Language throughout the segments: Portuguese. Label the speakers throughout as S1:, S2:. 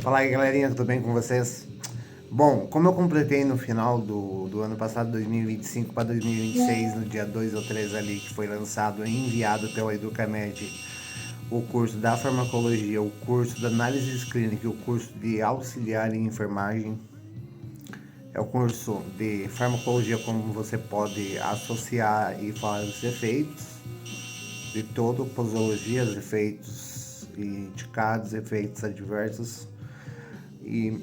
S1: Fala aí, galerinha, tudo bem com vocês? Bom, como eu completei no final do ano passado, 2025 para 2026, no dia 2 ou 3 ali, que foi lançado e enviado pela Educamed, o curso da farmacologia, o curso da análise clínica e o curso de auxiliar em enfermagem. É o curso de farmacologia, como você pode associar e falar os efeitos de todo, posologia, os efeitos indicados, efeitos adversos e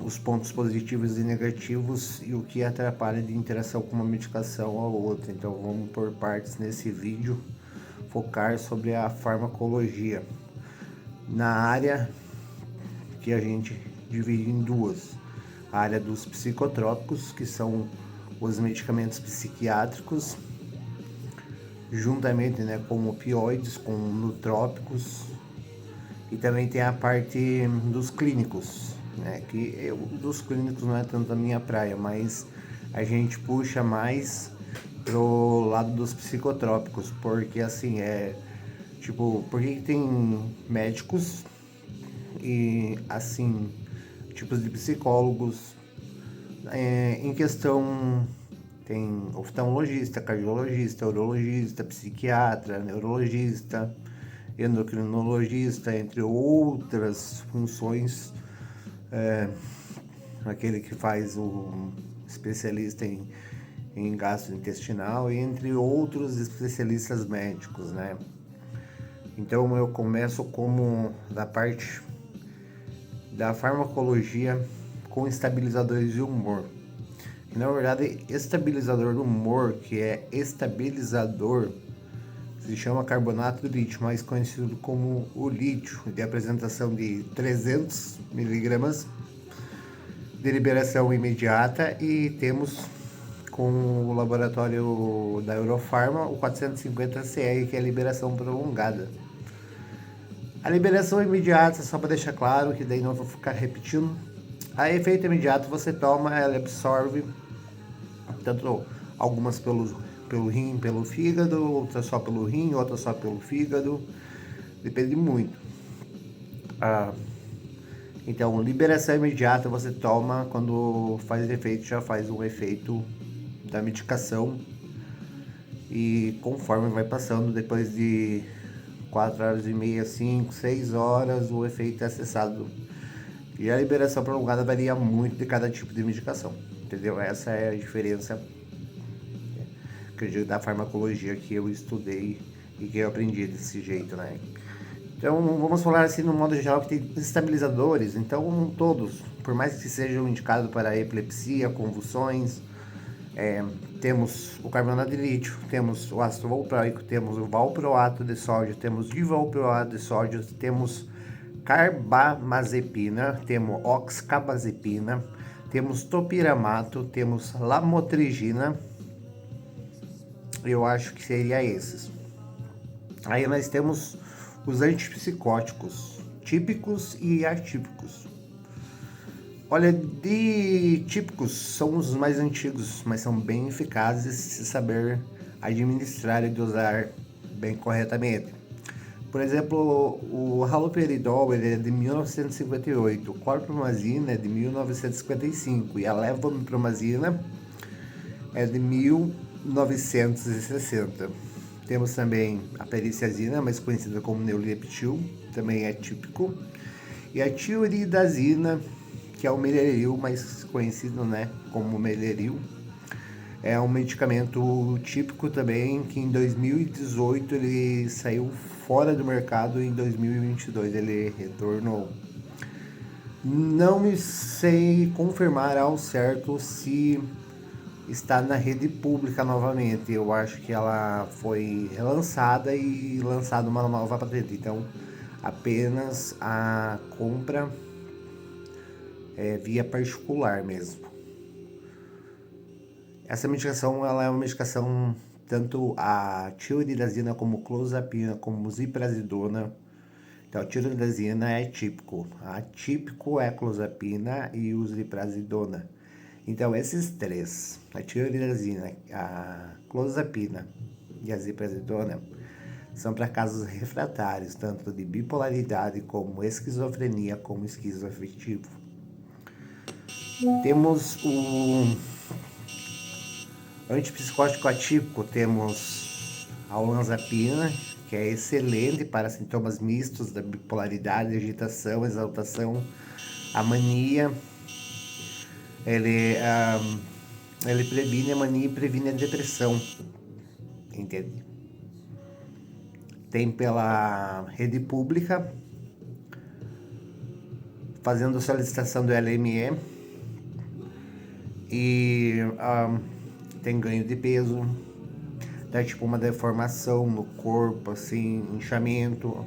S1: os pontos positivos e negativos e o que atrapalha de interação com uma medicação ou outra. Então vamos por partes nesse vídeo, focar sobre a farmacologia na área que a gente divide em duas: a área dos psicotrópicos, que são os medicamentos psiquiátricos, juntamente, né, com opioides, com nutrópicos, e também tem a parte dos clínicos, né? Que dos clínicos não é tanto a minha praia, mas a gente puxa mais pro lado dos psicotrópicos, porque assim tipo, porque tem médicos e assim tipos de psicólogos, em questão tem oftalmologista, cardiologista, urologista, psiquiatra, neurologista, endocrinologista, entre outras funções, aquele que faz o especialista em gastrointestinal, entre outros especialistas médicos, né? Então eu começo como da parte da farmacologia com estabilizadores de humor. E, na verdade, estabilizador do humor, que é estabilizador, se chama carbonato de lítio, mais conhecido como o lítio, de apresentação de 300 miligramas de liberação imediata, e temos com o laboratório da Eurofarma o 450 CR, que é a liberação prolongada. A liberação imediata, só para deixar claro, que daí não vou ficar repetindo, a efeito imediato você toma, ela absorve tanto algumas pelo rim, pelo fígado, outras só pelo rim, outras só pelo fígado, depende muito. Ah, então, liberação imediata você toma quando faz efeito, já faz um efeito da medicação, e conforme vai passando, depois de 4 horas e meia, 5, 6 horas, o efeito é cessado. E a liberação prolongada varia muito de cada tipo de medicação, entendeu? Essa é a diferença que eu digo da farmacologia que eu estudei e que eu aprendi desse jeito, né? Então, vamos falar assim no modo geral, que tem estabilizadores. Então, todos, por mais que sejam indicados para epilepsia, convulsões, temos o carbonato de lítio, temos o ácido valproico, temos o valproato de sódio, temos divalproato de sódio, temos carbamazepina, temos oxcarbazepina, temos topiramato, temos lamotrigina. Eu acho que seria esses. Aí nós temos os antipsicóticos, típicos e atípicos. Olha, de típicos são os mais antigos, mas são bem eficazes se saber administrar e dosar bem corretamente. Por exemplo, o haloperidol ele é de 1958, o clorpromazina é de 1955 e a levomipromazina é de 1960. Temos também a periciazina, mais conhecida como neuleptil, também é típico. E a tioridazina, que é o meleril, mais conhecido, né, como meleril. É um medicamento típico também, que em 2018 ele saiu fora do mercado e em 2022 ele retornou. Não me sei confirmar ao certo se está na rede pública novamente. Eu acho que ela foi relançada e lançada uma nova patente. Então, apenas a compra é via particular mesmo. Essa medicação ela é uma medicação, tanto a tioridazina como clozapina como ziprasidona. Então, a tioridazina é típico, a atípico é a clozapina e o ziprasidona. Então, esses três, a tioridazina, a clozapina e a ziprasidona, são para casos refratários, tanto de bipolaridade como esquizofrenia, como esquizoafetivo. Temos o antipsicótico atípico, temos a olanzapina, que é excelente para sintomas mistos da bipolaridade, agitação, exaltação, a mania. Ele previne a mania e previne a depressão, entende? Tem pela rede pública, fazendo solicitação do LME, e tem ganho de peso, dá tipo uma deformação no corpo, assim, inchamento,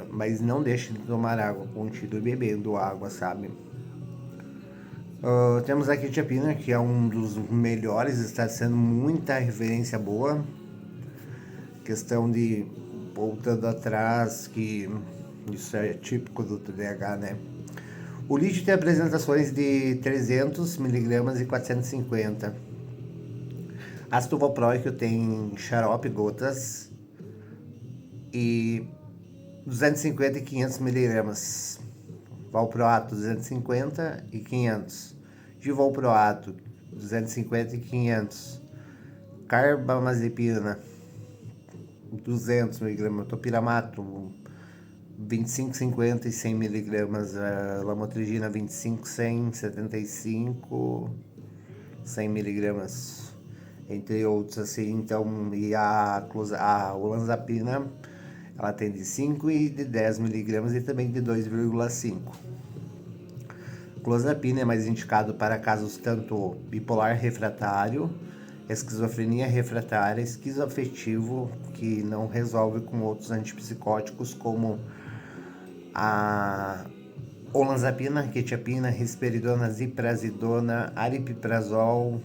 S1: mas não deixe de tomar água, continue bebendo água, sabe? Temos a quetiapina, que é um dos melhores, está sendo muita referência boa. Questão de, voltando atrás, que isso é típico do TDAH, né? O lítio tem apresentações de 300 mg e 450. Ácido valproico tem xarope, gotas, e 250 e 500 mg. Valproato 250 e 500. Divalproato 250 e 500. Carbamazepina 200 mg. Topiramato 25, 50 e 100 mg. Lamotrigina 25, 100, 75, 100 mg. Entre outros, assim. Então, e a olanzapina, ela tem de 5 e de 10 mg e também de 2,5. Clozapina é mais indicado para casos tanto bipolar refratário, esquizofrenia refratária, esquizoafetivo, que não resolve com outros antipsicóticos como a olanzapina, quetiapina, risperidona, ziprasidona, aripiprazol.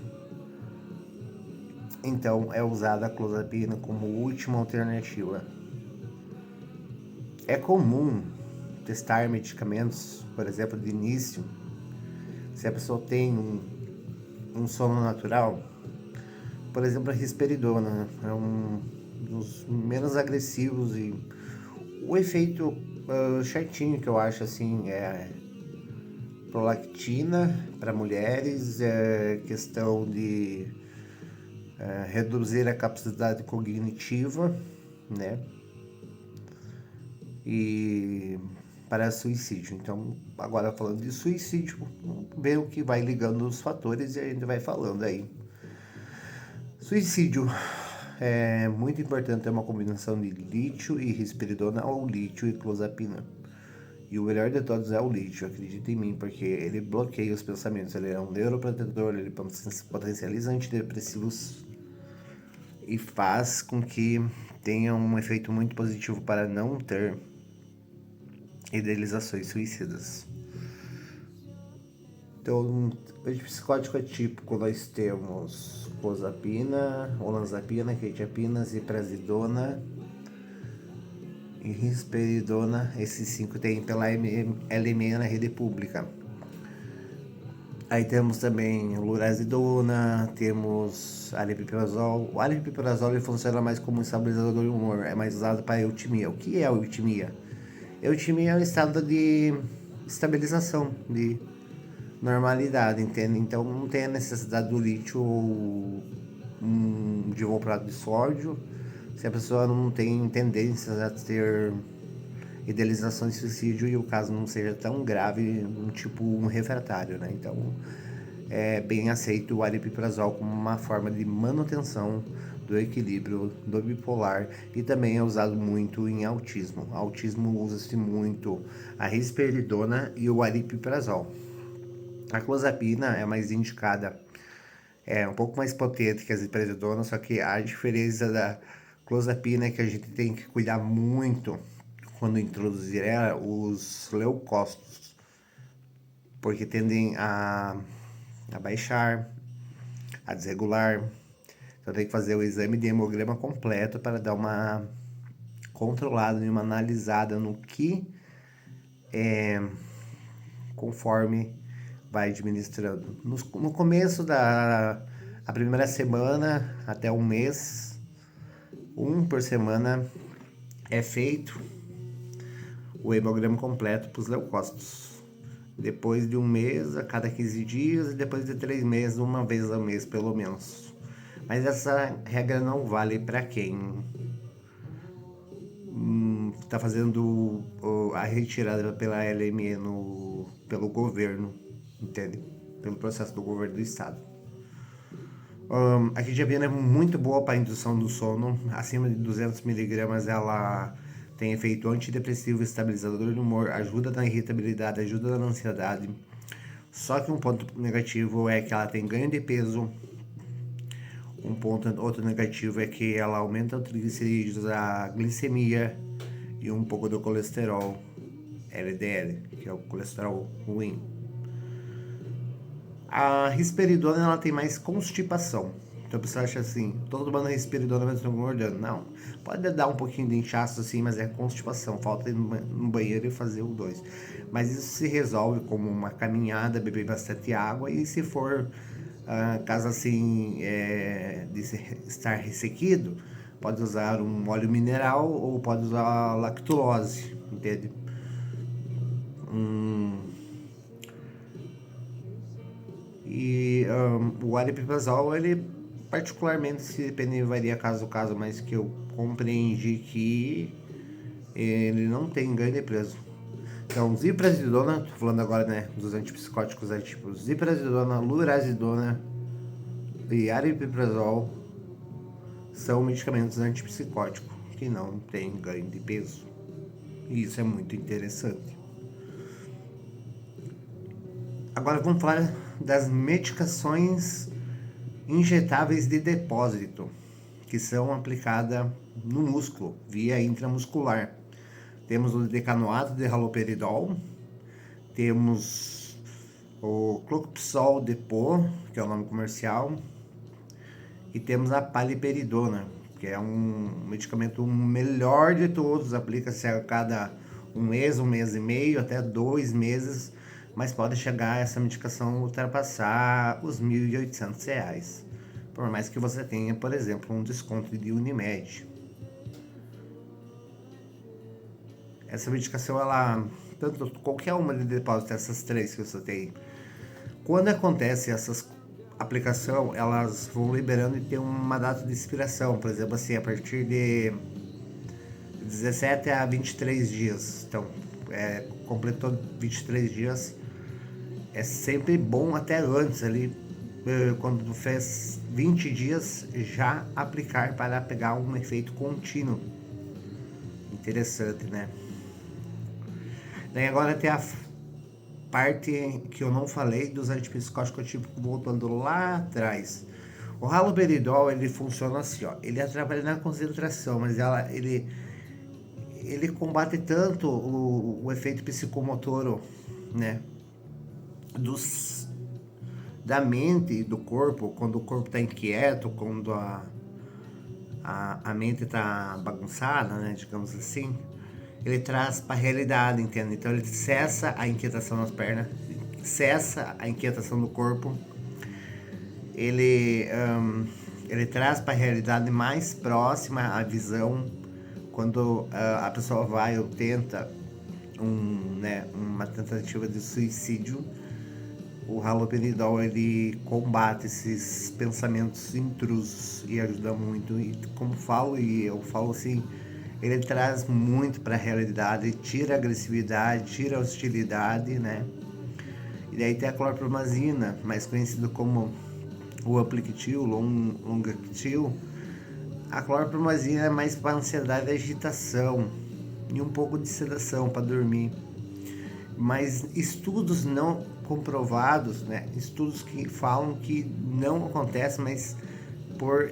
S1: Então é usada a clozapina como última alternativa. É comum testar medicamentos, por exemplo, de início, se a pessoa tem um sono natural. Por exemplo, a risperidona é um dos menos agressivos, e o efeito certinho que eu acho, assim, é prolactina para mulheres, é questão de reduzir a capacidade cognitiva, né? E para suicídio. Então, agora falando de suicídio, vamos ver o que vai ligando os fatores e a gente vai falando aí. Suicídio é muito importante ter uma combinação de lítio e risperidona, ou lítio e clozapina. E o melhor de todos é o lítio, acredita em mim, porque ele bloqueia os pensamentos, ele é um neuroprotetor, ele potencializa antidepressivos e faz com que tenha um efeito muito positivo para não ter idealizações suicidas. Então, antipsicótico atípico, nós temos clozapina, olanzapina, quetiapina, ziprasidona e risperidona. Esses 5 tem pela LME na rede pública. Aí temos também lurazidona, temos aripiprazol. O aripiprazol ele funciona mais como um estabilizador do humor, é mais usado para eutimia. O que é a eutimia? Eutimia é um estado de estabilização, de normalidade, entende? Então não tem a necessidade do lítio ou de valproato de sódio, se a pessoa não tem tendências a ter idealização de suicídio e o caso não seja tão grave, tipo um refratário, né? Então é bem aceito o aripiprazol como uma forma de manutenção do equilíbrio do bipolar, e também é usado muito em autismo. Autismo usa-se muito a risperidona e o aripiprazol. A clozapina é mais indicada, é um pouco mais potente que a ziprasidona, só que a diferença da clozapina é que a gente tem que cuidar muito quando introduzir ela, os leucócitos, porque tendem a baixar, a desregular. Então tem que fazer o exame de hemograma completo para dar uma controlada e uma analisada no que conforme vai administrando. No começo da a primeira semana até um mês, Um por semana é feito o hemograma completo para os leucócitos. Depois de um mês, a cada 15 dias, e depois de 3 meses, uma vez ao mês, pelo menos. Mas essa regra não vale para quem está fazendo a retirada pela LME pelo governo, entende? Pelo processo do governo do estado. A quetiapina é muito boa para a indução do sono. Acima de 200 miligramas ela tem efeito antidepressivo, estabilizador do humor, ajuda na irritabilidade, ajuda na ansiedade. Só que um ponto negativo é que ela tem ganho de peso. Outro negativo é que ela aumenta o triglicerídeos, a glicemia e um pouco do colesterol LDL, que é o colesterol ruim. A risperidona ela tem mais constipação. Então a pessoa acha assim, tô tomando risperidona mas estou engordando. Não, pode dar um pouquinho de inchaço assim, mas é constipação, falta ir no banheiro e fazer o 2. Mas isso se resolve como uma caminhada, beber bastante água e se for caso assim de estar ressequido, pode usar um óleo mineral ou pode usar lactulose, entende? E o aripiprazol, ele particularmente, se depende, varia caso a caso, mas que eu compreendi que ele não tem ganho de peso. Então, ziprasidona, tô falando agora, né, dos antipsicóticos, tipo ziprasidona, lurazidona e aripiprazol são medicamentos antipsicóticos que não têm ganho de peso. E isso é muito interessante. Agora vamos falar das medicações injetáveis de depósito, que são aplicadas no músculo, via intramuscular. Temos o decanoato de haloperidol, temos o cloxipol depot, que é o nome comercial, e temos a paliperidona, que é um medicamento melhor de todos, aplica-se a cada um mês e meio, até 2 meses, mas pode chegar essa medicação ultrapassar os R$ 1.800, por mais que você tenha, por exemplo, um desconto de Unimed. Essa medicação, ela, tanto qualquer uma de depósito, essas 3 que você tem, quando acontece essas aplicação, elas vão liberando e tem uma data de expiração, por exemplo, assim, a partir de 17 a 23 dias. Então, completou 23 dias, é sempre bom até antes ali, quando fez 20 dias, já aplicar para pegar um efeito contínuo. Interessante, né? Daí agora tem a parte que eu não falei dos antipsicóticos típicos, voltando lá atrás. O haloperidol, ele funciona assim, ó, ele atrapalha na concentração, mas ele combate tanto o efeito psicomotor, né, da mente e do corpo, quando o corpo está inquieto, quando a mente está bagunçada, né, digamos assim, ele traz para a realidade, entende? Então ele cessa a inquietação nas pernas, cessa a inquietação do corpo, ele traz para a realidade mais próxima à visão, quando a pessoa vai ou tenta uma tentativa de suicídio. O haloperidol, ele combate esses pensamentos intrusos e ajuda muito. E como falo, e eu falo assim, ele traz muito para a realidade, tira a agressividade, tira a hostilidade, né? E daí tem a clorpromazina, mais conhecido como o Aplictil, Longactil. A clorpromazina é mais para ansiedade e agitação e um pouco de sedação para dormir. Mas estudos não comprovados, né? Estudos que falam que não acontece, mas por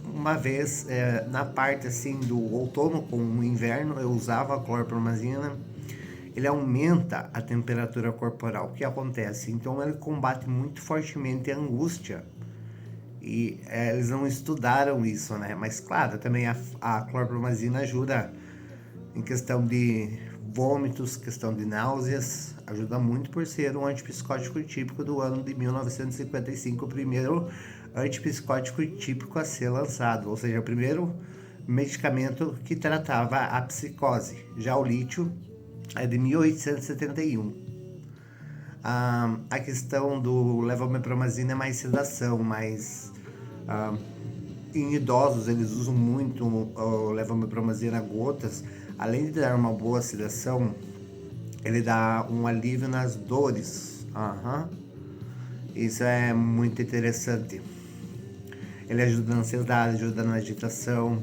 S1: uma vez na parte assim do outono com o inverno eu usava a clorpromazina, ele aumenta a temperatura corporal. O que acontece? Então ele combate muito fortemente a angústia. E eles não estudaram isso, né? Mas claro, também a clorpromazina ajuda em questão de vômitos, questão de náuseas, ajuda muito por ser um antipsicótico típico do ano de 1955, o primeiro antipsicótico típico a ser lançado, ou seja, o primeiro medicamento que tratava a psicose. Já o lítio é de 1871. A questão do levomepromazina é mais sedação, mas em idosos eles usam muito o levomepromazina gotas. Além de dar uma boa sedação, ele dá um alívio nas dores. Isso é muito interessante. Ele ajuda na ansiedade, ajuda na agitação.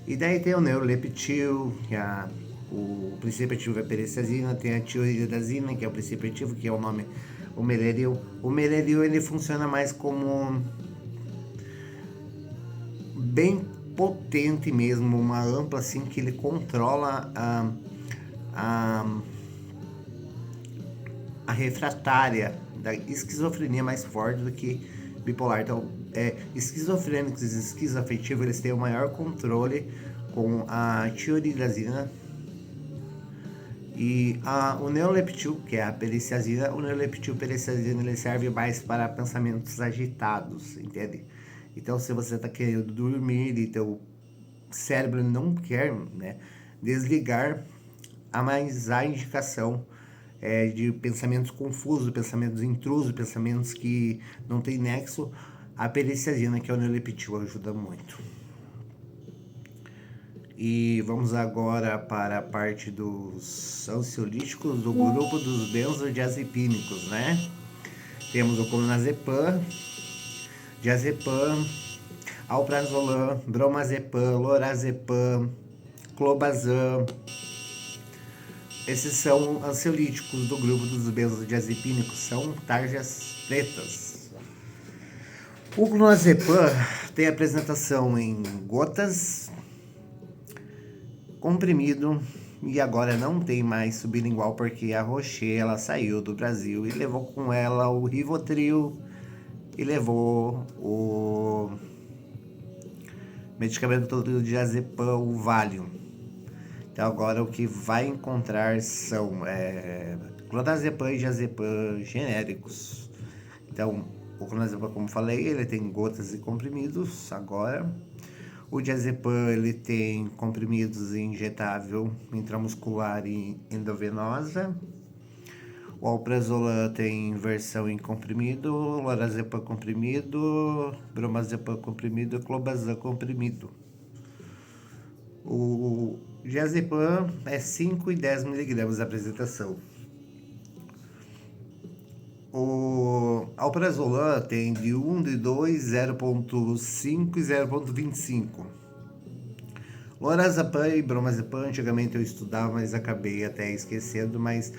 S1: E daí tem o neuroleptil, que é o princípio ativo é a peristazina, tem a tioridazina, que é o princípio ativo, que é o nome, o meleril. O meleril ele funciona mais como bem potente mesmo, uma ampla assim que ele controla a refratária da esquizofrenia mais forte do que bipolar. Então, esquizofrênicos e esquizoafetivos eles têm o maior controle com a tioridazina. E o neuroleptil, que é a peristazina, o neuroleptil peristazina ele serve mais para pensamentos agitados, entende? Então, se você está querendo dormir e teu cérebro não quer, né, desligar, há mais a indicação de pensamentos confusos, pensamentos intrusos, pensamentos que não tem nexo. A peristazina, que é o neuroleptil, ajuda muito. E vamos agora para a parte dos ansiolíticos do grupo dos benzodiazepínicos, né? Temos o clonazepam, diazepam, alprazolam, bromazepam, lorazepam, clobazam. Esses são ansiolíticos do grupo dos benzodiazepínicos, são tarjas pretas. O clonazepam tem apresentação em gotas, comprimido, e agora não tem mais sublingual porque a Rocher ela saiu do Brasil e levou com ela o Rivotril e levou o medicamento todo de diazepam, o Valium. Então agora o que vai encontrar são clonazepam e diazepam genéricos. Então o clonazepam, como falei, ele tem gotas e comprimidos agora. O diazepam ele tem comprimidos injetável, intramuscular e endovenosa. O alprazolam tem versão em comprimido, lorazepam comprimido, bromazepam comprimido e clobazam comprimido. O diazepam é 5 e 10 mg da apresentação. O alprazolam tem de 1, de 2, 0,5 e 0,25. Lorazepam e bromazepam, antigamente eu estudava, mas acabei até esquecendo, mas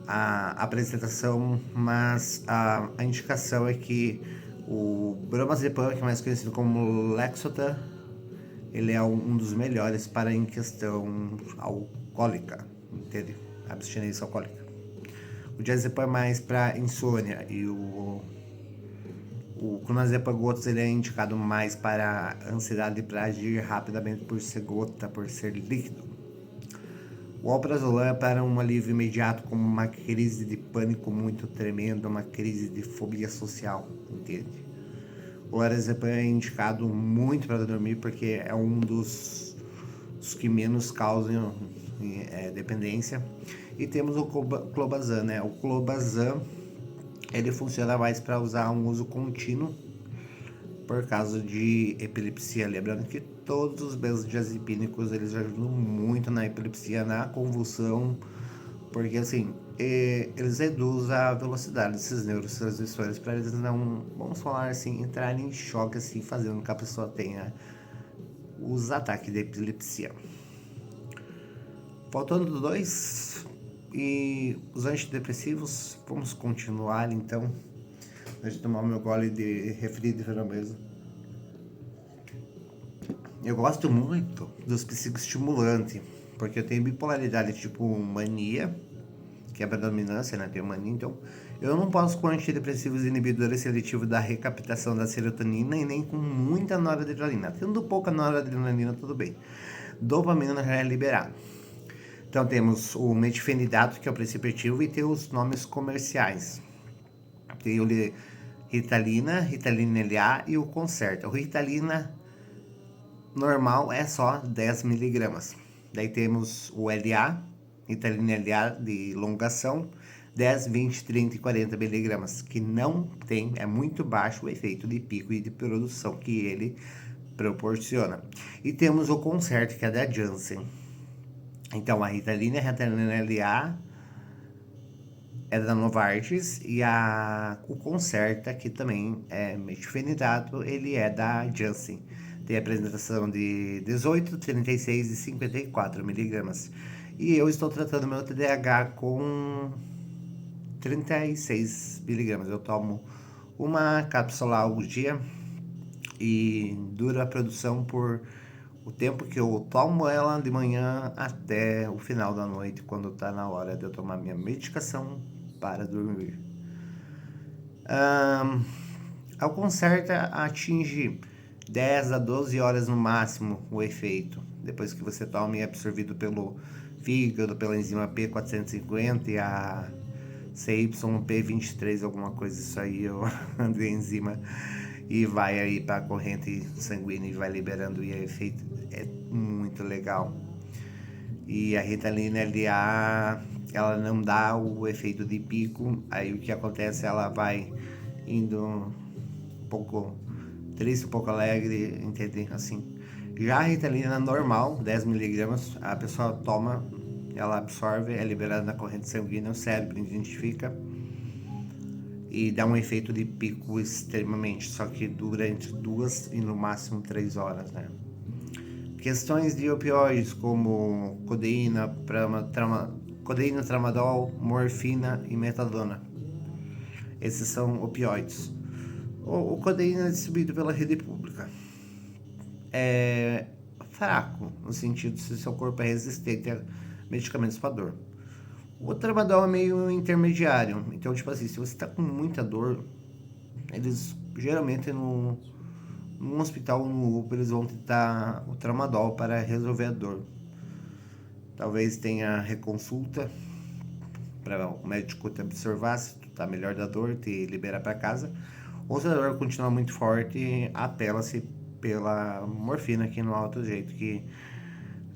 S1: a apresentação, mas a indicação é que o bromazepam, que é mais conhecido como Lexotan, ele é um dos melhores para em questão alcoólica, entende? Abstinência alcoólica. O diazepam é mais para insônia e o clonazepam gotas ele é indicado mais para ansiedade, para agir rapidamente por ser gota, por ser líquido. O alprazolam é para um alívio imediato, como uma crise de pânico muito tremenda, uma crise de fobia social, entende? O lorazepam é indicado muito para dormir porque é um dos que menos causam dependência. E temos o clobazam, né? O clobazam ele funciona mais para usar um uso contínuo por causa de epilepsia. Lembrando que todos os benzodiazepínicos eles ajudam muito na epilepsia, na convulsão, porque assim eles reduzem a velocidade desses neurotransmissores para eles não, vamos falar assim, entrarem em choque assim, fazendo com que a pessoa tenha os ataques de epilepsia. Faltando 2 e os antidepressivos, vamos continuar então. Deixa eu tomar meu gole de refri de framboesa. Eu gosto muito dos psicoestimulantes, porque eu tenho bipolaridade tipo mania, que é a predominância, né? Tenho mania, então eu não posso com antidepressivos inibidores seletivos da recaptação da serotonina e nem com muita noradrenalina. Tendo pouca noradrenalina, tudo bem. Dopamina já é liberado. Então temos o metilfenidato, que é o princípio ativo, e tem os nomes comerciais. Tem o Ritalina, Ritalina LA e o Concerta. O Ritalina normal é só 10 miligramas. Daí temos o LA, Ritalina LA de longação, 10, 20, 30 e 40 miligramas, que não tem, é muito baixo o efeito de pico e de produção que ele proporciona. E temos o Concerta, que é da Janssen. Então, a Ritalina e a Ritalina LA é da Novartis e o Concerta, que também é metilfenidato, ele é da Janssen. Tem a apresentação de 18, 36 e 54 miligramas. E eu estou tratando meu TDAH com 36 miligramas. Eu tomo uma cápsula ao dia e dura a produção por o tempo que eu tomo ela de manhã até o final da noite, quando está na hora de eu tomar minha medicação para dormir. A Concerta atinge 10 a 12 horas no máximo o efeito, depois que você toma e é absorvido pelo fígado, pela enzima P450 e a CYP23, alguma coisa, isso aí, de enzima, e vai aí para a corrente sanguínea e vai liberando, e o efeito é muito legal. E a Ritalina LA, ela não dá o efeito de pico, aí o que acontece, ela vai indo um pouco triste, um pouco alegre, entende? Assim. Já a Ritalina normal, 10 miligramas, a pessoa toma, ela absorve, é liberada na corrente sanguínea, o cérebro identifica e dá um efeito de pico extremamente, só que dura entre 2 e no máximo 3 horas, né? Questões de opioides como codeína, tramadol, morfina e metadona. Esses são opioides. O codeína é distribuído pela rede pública. É fraco, no sentido se seu corpo é resistente a medicamentos para dor. O tramadol é meio intermediário. Então, tipo assim, se você está com muita dor, eles geralmente num hospital ou no UPA, eles vão tentar o tramadol para resolver a dor. Talvez tenha reconsulta para o médico te observar se tu tá melhor da dor, te liberar para casa. Ou se a dor continuar muito forte, apela-se pela morfina, que não há outro jeito, que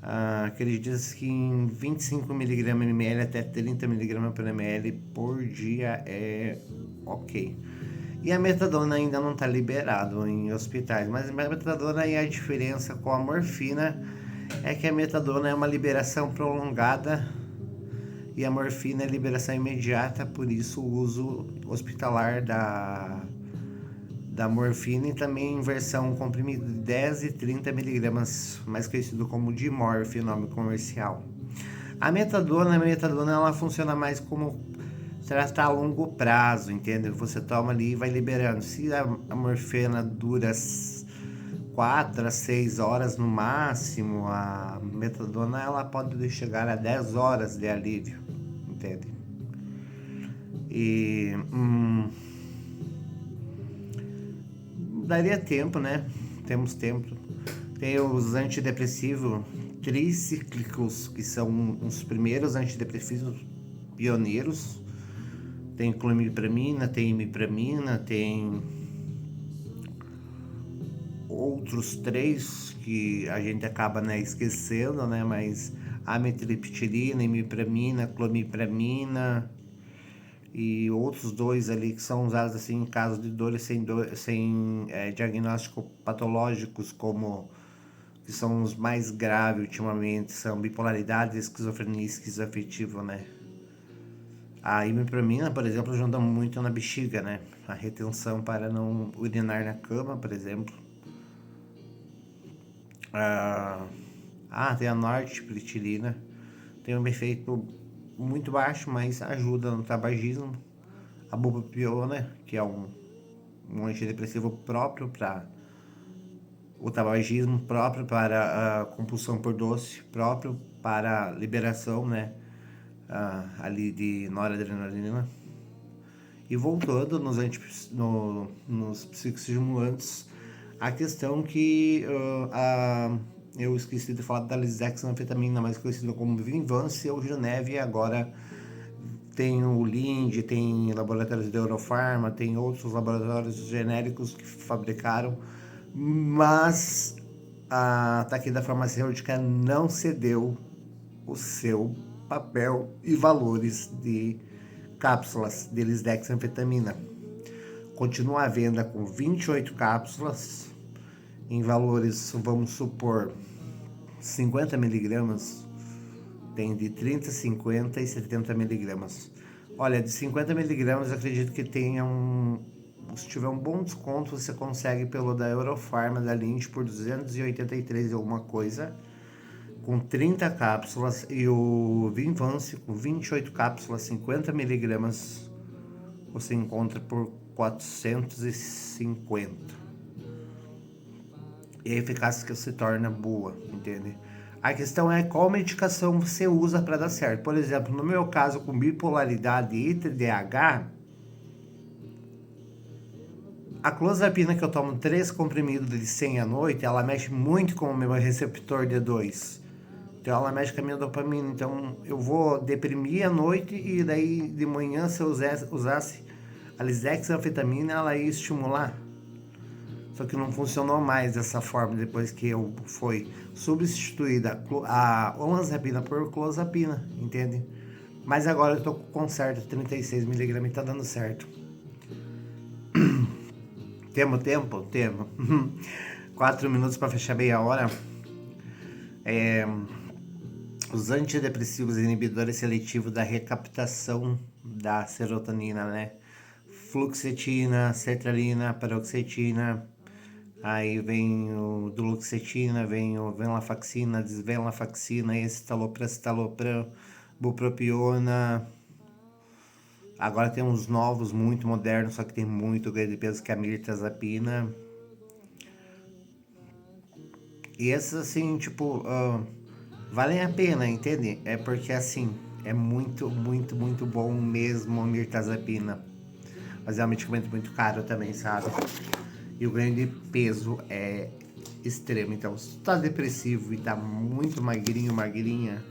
S1: acredita-se que em 25 mg ml até 30 mg por ml por dia é ok. E a metadona ainda não está liberado em hospitais, mas a metadona e a diferença com a morfina é que a metadona é uma liberação prolongada e a morfina é liberação imediata, por isso o uso hospitalar da morfina e também em versão comprimida de 10 e 30 miligramas, mais conhecido como Dimorf, nome comercial. A metadona ela funciona mais como tratar a longo prazo, entende? Você toma ali e vai liberando. Se a morfina dura 4 a 6 horas no máximo, a metadona ela pode chegar a 10 horas de alívio, entende? E daria tempo, né? Temos tempo. Tem os antidepressivos tricíclicos, que são os primeiros antidepressivos pioneiros. Tem clomipramina, tem imipramina, tem outros 3 que a gente acaba, né, esquecendo, né? Mas amitriptilina, imipramina, clomipramina e outros 2 ali que são usados assim em casos de dores sem diagnóstico patológicos, como que são os mais graves ultimamente, são bipolaridade, esquizofrenia e esquizoafetivo, né? A imipramina, por exemplo, ajuda muito na bexiga, né? A retenção para não urinar na cama, por exemplo. Tem a nortriptilina. Tem um efeito muito baixo, mas ajuda no tabagismo. A bupropiona, que é um antidepressivo próprio para o tabagismo, próprio para a compulsão por doce, próprio para a liberação, né? Ali de noradrenalina. E voltando nos psicoestimulantes, a questão que eu esqueci de falar da lisdexanfetamina, mais conhecida como Vinvance ou Geneve, agora tem o Lind, tem laboratórios da Eurofarma, tem outros laboratórios genéricos que fabricaram, mas a Takeda Farmacêutica não cedeu o seu papel e valores de cápsulas de lisdexanfetamina. Continua a venda com 28 cápsulas em valores, vamos supor, 50 miligramas, tem de 30, 50 e 70 miligramas. Olha, de 50 miligramas eu acredito que tenha se tiver um bom desconto, você consegue pelo da Eurofarma, da Lind, por 283 e alguma coisa, com 30 cápsulas, e o Vinvance com 28 cápsulas, 50 miligramas, você encontra por 450. E a eficácia se torna boa, entende? A questão é qual medicação você usa para dar certo. Por exemplo, no meu caso, com bipolaridade e TDAH, a clozapina que eu tomo 3 comprimidos de 100 à noite, ela mexe muito com o meu receptor D2. Então ela mexe com a minha dopamina. Então eu vou deprimir à noite e daí de manhã, se eu usasse a lisdexanfetamina, ela ia estimular. Só que não funcionou mais dessa forma depois que eu foi substituída a olanzapina por clozapina, entende? Mas agora eu tô com certo 36 mg e tá dando certo. Temos tempo? Temos. 4 minutos para fechar meia hora. Os antidepressivos inibidores seletivos da recaptação da serotonina, né? Fluoxetina, sertralina, paroxetina. Aí vem o duloxetina, vem o venlafaxina, desvenlafaxina, escitalopram, citalopram, bupropiona. Agora tem uns novos, muito modernos, só que tem muito ganho de peso, que é a mirtazapina. E esses, assim, tipo, valem a pena, entende? É porque, assim, é muito, muito, muito bom mesmo a mirtazapina. Mas é um medicamento muito caro também, sabe? E o ganho de peso é extremo. Então, se tu tá depressivo e tá muito magrinho, magrinha,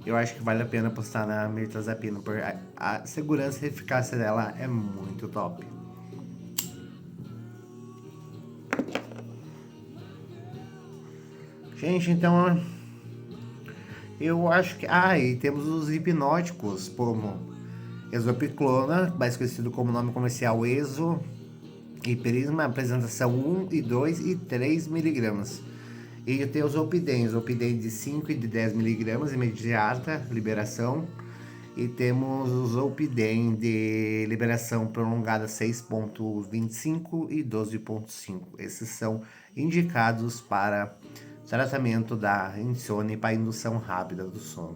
S1: eu acho que vale a pena apostar na mirtazapina, porque a segurança e eficácia dela é muito top. Gente, então eu acho que... e temos os hipnóticos, como Exopiclona, mais conhecido como nome comercial Exo, e Prisma, apresentação 1 e 2 e 3 miligramas. E tem os Zolpidem de 5 e de 10 miligramas, imediata liberação. E temos os Zolpidem de liberação prolongada 6,25 e 12,5. Esses são indicados para tratamento da insônia e para indução rápida do sono.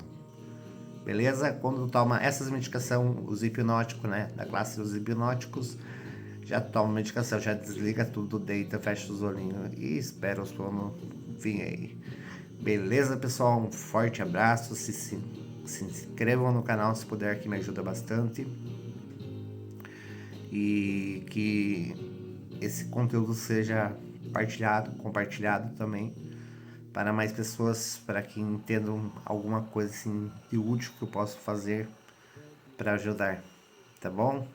S1: Beleza? Quando toma essas medicações, os hipnóticos, né? Da classe dos hipnóticos, já toma medicação, já desliga tudo, deita, fecha os olhinhos e espera o sono vir aí. Beleza, pessoal? Um forte abraço. Se inscrevam no canal se puder, que me ajuda bastante. E que esse conteúdo seja compartilhado também para mais pessoas, para que entendam alguma coisa assim de útil que eu posso fazer para ajudar, tá bom?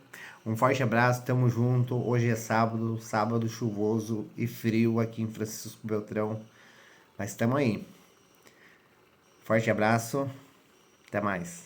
S1: Um forte abraço, tamo junto. Hoje é sábado chuvoso e frio aqui em Francisco Beltrão, mas tamo aí. Forte abraço, até mais.